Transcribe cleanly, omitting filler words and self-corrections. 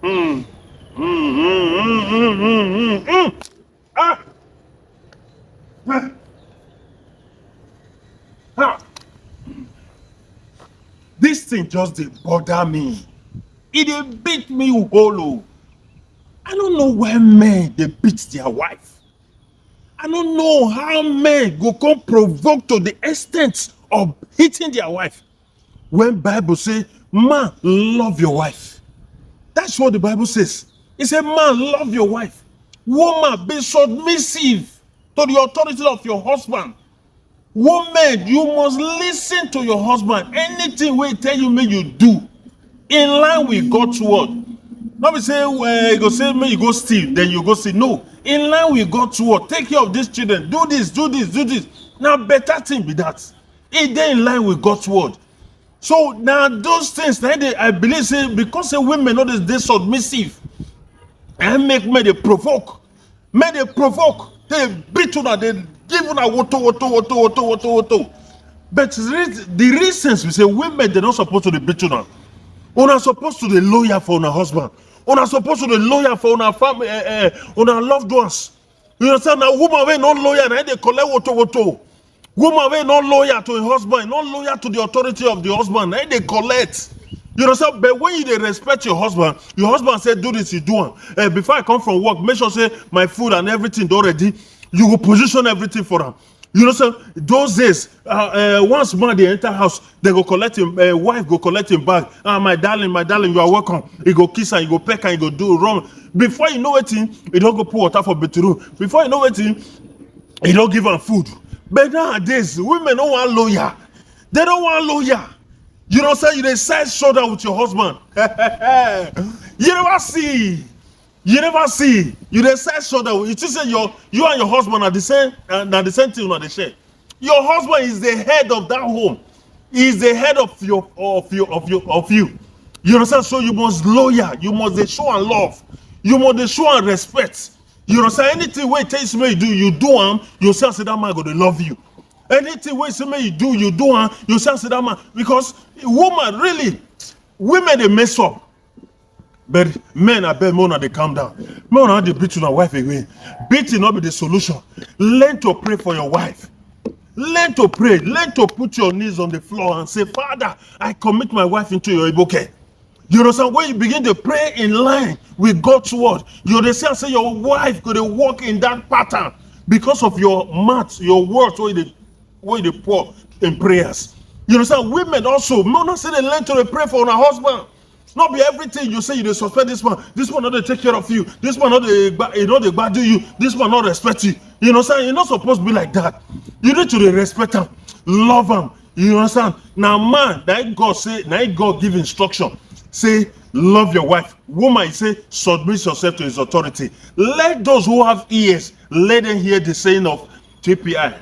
Mm. Mm, mm, mm, mm, mm, mm, mm. Ah. Ah. Ah. This thing just dey bother me. It dey beat me hollow. I don't know why men dey beat their wife. I don't know how men go come provoke to the extent of hitting their wife. When Bible say, man, love your wife. That's what the Bible says. It said, man, love your wife. Woman, be submissive to the authority of your husband. Woman, you must listen to your husband. Anything we tell you, may you do in line with God's word. Not be say, well, you go say, may you go steal, then you go say, no. In line with God's word, take care of these children. Do this, do this, do this. Now, better thing be that. It dey in line with God's word. So now those things, now I believe, say, because say women know this, they submissive. And make me they provoke. May they provoke. They beat you, they give you a woto. But the reasons we say women, they're not supposed to be beat you now. Una supposed to be loyal for una husband. Una supposed to be loyal for una family, una loved ones. You understand? Now, woman we not loyal, now they collect woto. Woman we not loyal to a husband, not loyal to the authority of the husband, now they collect. You understand? But when you dey respect your husband say do this, you do it. Before I come from work, make sure say my food and everything don ready. You will position everything for them. You know, so those days, once man they enter house, they go collect him, wife go collect him bag. Ah, my darling, you are welcome. He go kiss and he go peck and he go do wrong. Before you know it, he don't go pour water for bedroom. Before you know it, he don't give her food. But nowadays, women don't want lawyer. They don't want lawyer. You know, say you dey side shoulder with your husband. You never see. You dey side shoulder. You think say you and your husband are the same, the same thing on the share. Your husband is the head of that home. He is the head of you. You understand? So you must loyal. You must dey show and love. You must dey show and respect. You understand? Anything wey tell you do am. You say that man go dey love you. Anything wey say you do am. You say that man, because women they mess up. But men, I bet more they calm down. Men not they beat your wife again. Beating not be the solution. Learn to pray for your wife. Learn to pray. Learn to put your knees on the floor and say, Father, I commit my wife into your okay. You understand? When you begin to pray in line with God's word, you understand? Say your wife could walk in that pattern because of your mouth, your words, where they pour in prayers. You understand? Women also, not say they learn to pray for her husband. Not be everything you say you suspect this one not they take care of you, this one not they bad do you, this one not respect you. You understand? You're not supposed to be like that. You need to respect him, love him. You understand? Now man, that God give instruction. Say, love your wife. Woman, he say, submit yourself to his authority. Let those who have ears, let them hear the saying of TPI.